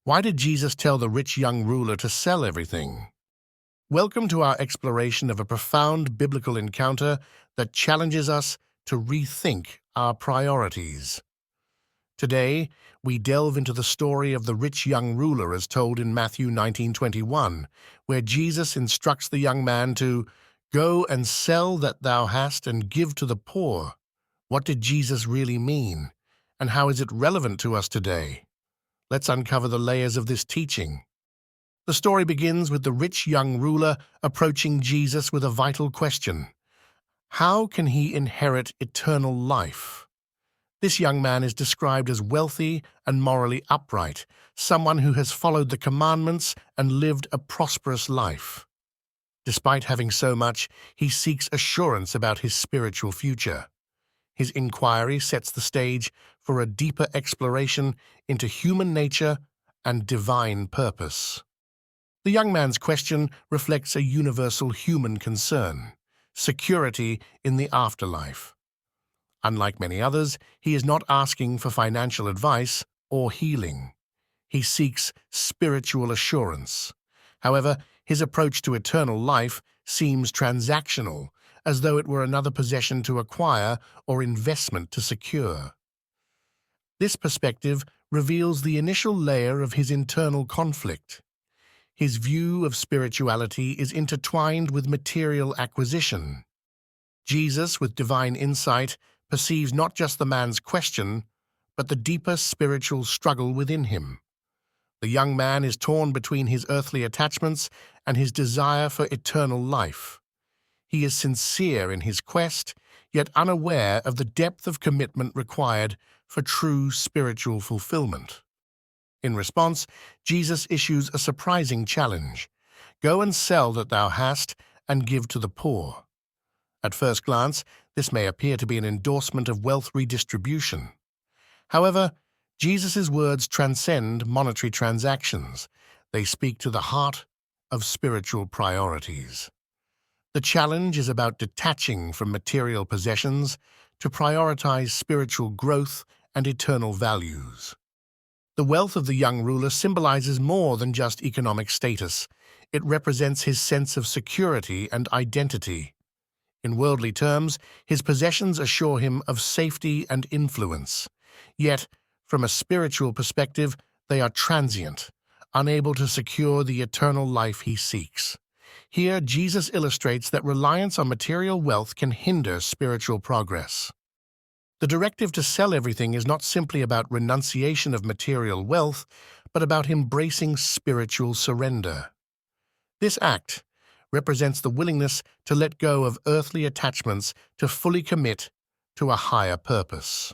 Why did Jesus tell the rich young ruler to sell everything? Welcome to our exploration of a profound biblical encounter that challenges us to rethink our priorities. Today, we delve into the story of the rich young ruler as told in Matthew 19:21, where Jesus instructs the young man to go and sell that thou hast and give to the poor. What did Jesus really mean? And how is it relevant to us today? Let's uncover the layers of this teaching. The story begins with the rich young ruler approaching Jesus with a vital question. How can he inherit eternal life? This young man is described as wealthy and morally upright, someone who has followed the commandments and lived a prosperous life. Despite having so much, he seeks assurance about his spiritual future. His inquiry sets the stage for a deeper exploration into human nature and divine purpose. The young man's question reflects a universal human concern: security in the afterlife. Unlike many others, he is not asking for financial advice or healing. He seeks spiritual assurance. However, his approach to eternal life seems transactional, as though it were another possession to acquire or investment to secure. This perspective reveals the initial layer of his internal conflict. His view of spirituality is intertwined with material acquisition. Jesus, with divine insight, perceives not just the man's question, but the deeper spiritual struggle within him. The young man is torn between his earthly attachments and his desire for eternal life. He is sincere in his quest, yet unaware of the depth of commitment required for true spiritual fulfillment. In response, Jesus issues a surprising challenge. Go and sell that thou hast and give to the poor. At first glance, this may appear to be an endorsement of wealth redistribution. However, Jesus' words transcend monetary transactions. They speak to the heart of spiritual priorities. The challenge is about detaching from material possessions to prioritize spiritual growth and eternal values. The wealth of the young ruler symbolizes more than just economic status. It represents his sense of security and identity. In worldly terms, his possessions assure him of safety and influence. Yet, from a spiritual perspective, they are transient, unable to secure the eternal life he seeks. Here, Jesus illustrates that reliance on material wealth can hinder spiritual progress. The directive to sell everything is not simply about renunciation of material wealth, but about embracing spiritual surrender. This act represents the willingness to let go of earthly attachments to fully commit to a higher purpose.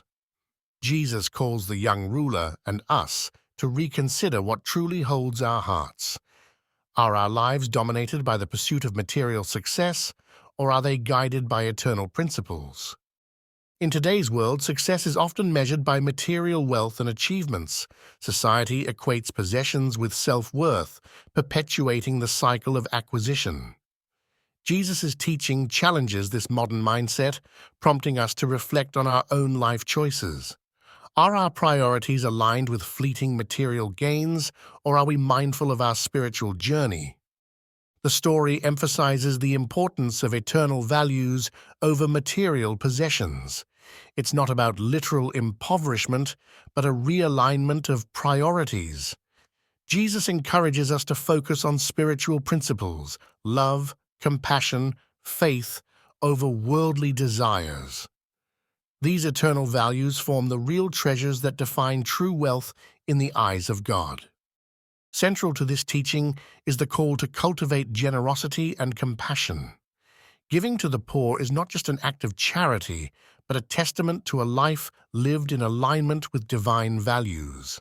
Jesus calls the young ruler and us to reconsider what truly holds our hearts. Are our lives dominated by the pursuit of material success, or are they guided by eternal principles? In today's world, success is often measured by material wealth and achievements. Society equates possessions with self-worth, perpetuating the cycle of acquisition. Jesus' teaching challenges this modern mindset, prompting us to reflect on our own life choices. Are our priorities aligned with fleeting material gains, or are we mindful of our spiritual journey? The story emphasizes the importance of eternal values over material possessions. It's not about literal impoverishment, but a realignment of priorities. Jesus encourages us to focus on spiritual principles, love, compassion, faith, over worldly desires. These eternal values form the real treasures that define true wealth in the eyes of God. Central to this teaching is the call to cultivate generosity and compassion. Giving to the poor is not just an act of charity, but a testament to a life lived in alignment with divine values.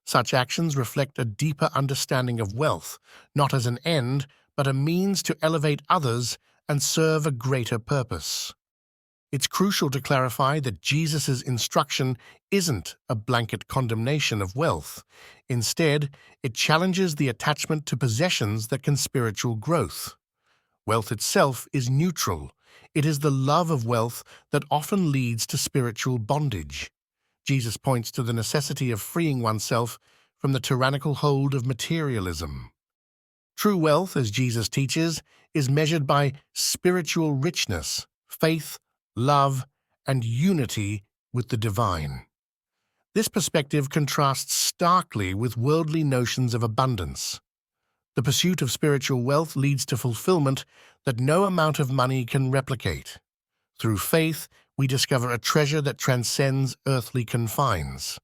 Such actions reflect a deeper understanding of wealth, not as an end, but a means to elevate others and serve a greater purpose. It's crucial to clarify that Jesus' instruction isn't a blanket condemnation of wealth. Instead, it challenges the attachment to possessions that can spiritual growth. Wealth itself is neutral. It is the love of wealth that often leads to spiritual bondage. Jesus points to the necessity of freeing oneself from the tyrannical hold of materialism. True wealth, as Jesus teaches, is measured by spiritual richness, faith, love, and unity with the divine. This perspective contrasts starkly with worldly notions of abundance. The pursuit of spiritual wealth leads to fulfillment that no amount of money can replicate. Through faith, we discover a treasure that transcends earthly confines.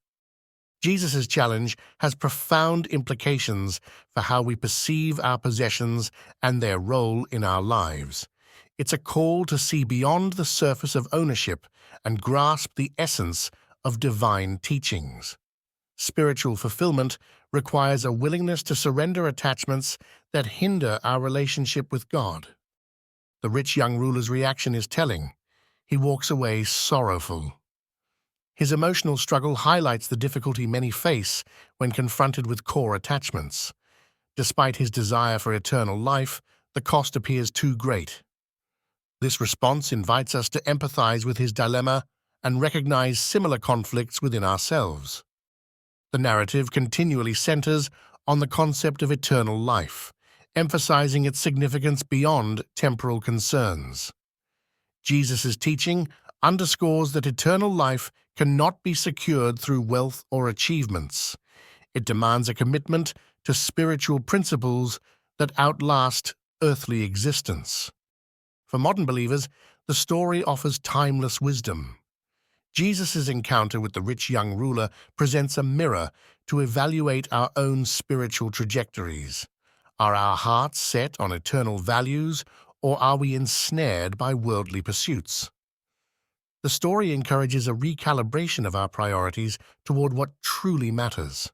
Jesus' challenge has profound implications for how we perceive our possessions and their role in our lives. It's a call to see beyond the surface of ownership and grasp the essence of divine teachings. Spiritual fulfillment requires a willingness to surrender attachments that hinder our relationship with God. The rich young ruler's reaction is telling. He walks away sorrowful. His emotional struggle highlights the difficulty many face when confronted with core attachments. Despite his desire for eternal life, the cost appears too great. This response invites us to empathize with his dilemma and recognize similar conflicts within ourselves. The narrative continually centers on the concept of eternal life, emphasizing its significance beyond temporal concerns. Jesus' teaching underscores that eternal life cannot be secured through wealth or achievements. It demands a commitment to spiritual principles that outlast earthly existence. For modern believers, the story offers timeless wisdom. Jesus' encounter with the rich young ruler presents a mirror to evaluate our own spiritual trajectories. Are our hearts set on eternal values, or are we ensnared by worldly pursuits? The story encourages a recalibration of our priorities toward what truly matters.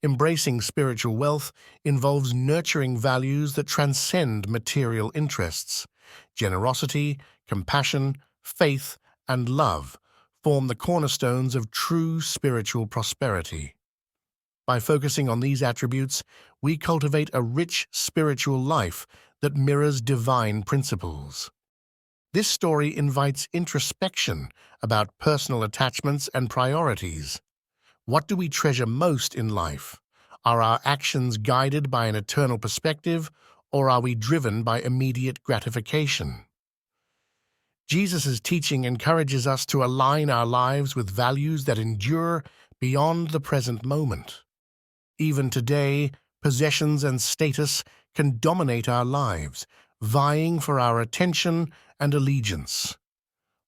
Embracing spiritual wealth involves nurturing values that transcend material interests. Generosity, compassion, faith, and love form the cornerstones of true spiritual prosperity. By focusing on these attributes, we cultivate a rich spiritual life that mirrors divine principles. This story invites introspection about personal attachments and priorities. What do we treasure most in life? Are our actions guided by an eternal perspective, or are we driven by immediate gratification? Jesus' teaching encourages us to align our lives with values that endure beyond the present moment. Even today, possessions and status can dominate our lives, vying for our attention and allegiance.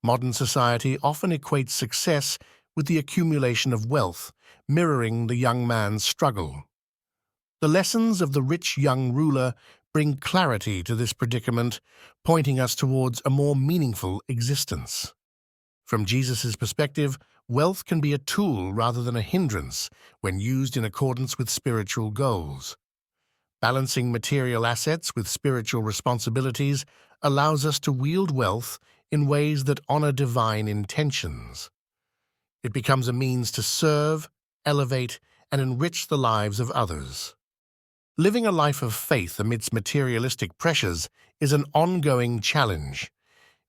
Modern society often equates success with the accumulation of wealth, mirroring the young man's struggle. The lessons of the rich young ruler bring clarity to this predicament, pointing us towards a more meaningful existence. From Jesus' perspective, wealth can be a tool rather than a hindrance when used in accordance with spiritual goals. Balancing material assets with spiritual responsibilities allows us to wield wealth in ways that honor divine intentions. It becomes a means to serve, elevate, and enrich the lives of others. Living a life of faith amidst materialistic pressures is an ongoing challenge.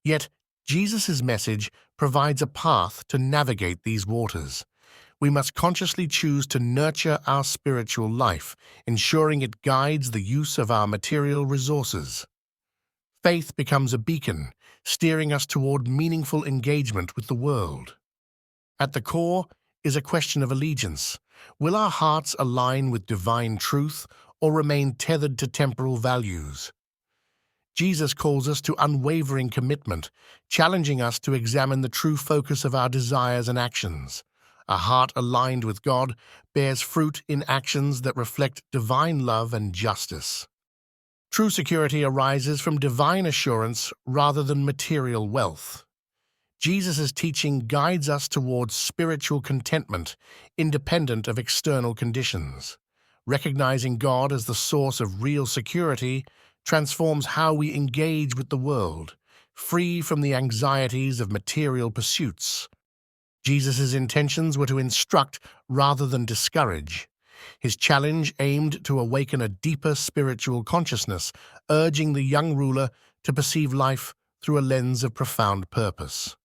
Yet, Jesus' message provides a path to navigate these waters. We must consciously choose to nurture our spiritual life, ensuring it guides the use of our material resources. Faith becomes a beacon, steering us toward meaningful engagement with the world. At the core is a question of allegiance. Will our hearts align with divine truth or remain tethered to temporal values? Jesus calls us to unwavering commitment, challenging us to examine the true focus of our desires and actions. A heart aligned with God bears fruit in actions that reflect divine love and justice. True security arises from divine assurance rather than material wealth. Jesus' teaching guides us towards spiritual contentment, independent of external conditions. Recognizing God as the source of real security transforms how we engage with the world, free from the anxieties of material pursuits. Jesus' intentions were to instruct rather than discourage. His challenge aimed to awaken a deeper spiritual consciousness, urging the young ruler to perceive life through a lens of profound purpose.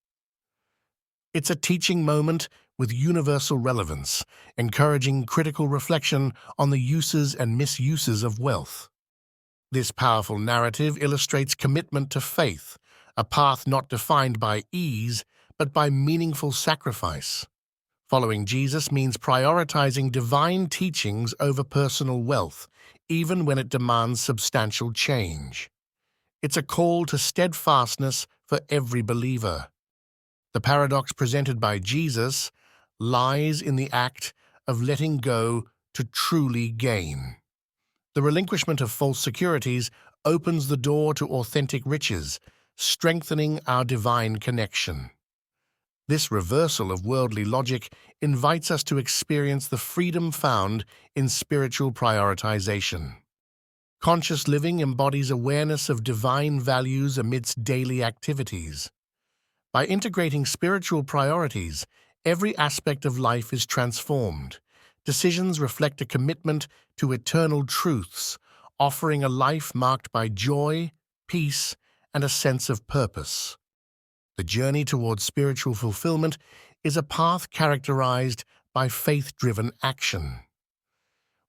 It's a teaching moment with universal relevance, encouraging critical reflection on the uses and misuses of wealth. This powerful narrative illustrates commitment to faith, a path not defined by ease, but by meaningful sacrifice. Following Jesus means prioritizing divine teachings over personal wealth, even when it demands substantial change. It's a call to steadfastness for every believer. The paradox presented by Jesus lies in the act of letting go to truly gain. The relinquishment of false securities opens the door to authentic riches, strengthening our divine connection. This reversal of worldly logic invites us to experience the freedom found in spiritual prioritization. Conscious living embodies awareness of divine values amidst daily activities. By integrating spiritual priorities, every aspect of life is transformed. Decisions reflect a commitment to eternal truths, offering a life marked by joy, peace, and a sense of purpose. The journey towards spiritual fulfillment is a path characterized by faith-driven action.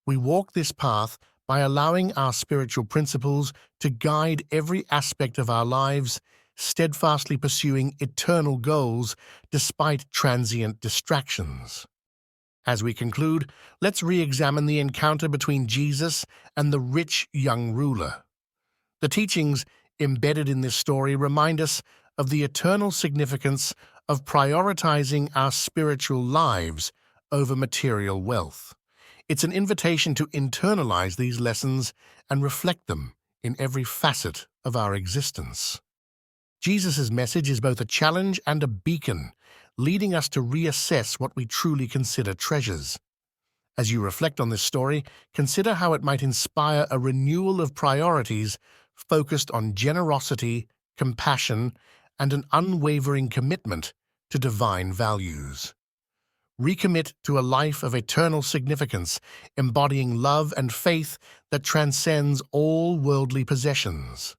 We walk this path by allowing our spiritual principles to guide every aspect of our lives, steadfastly pursuing eternal goals despite transient distractions. As we conclude, let's re-examine the encounter between Jesus and the rich young ruler. The teachings embedded in this story remind us of the eternal significance of prioritizing our spiritual lives over material wealth. It's an invitation to internalize these lessons and reflect them in every facet of our existence. Jesus' message is both a challenge and a beacon, leading us to reassess what we truly consider treasures. As you reflect on this story, consider how it might inspire a renewal of priorities focused on generosity, compassion, and an unwavering commitment to divine values. Recommit to a life of eternal significance, embodying love and faith that transcends all worldly possessions.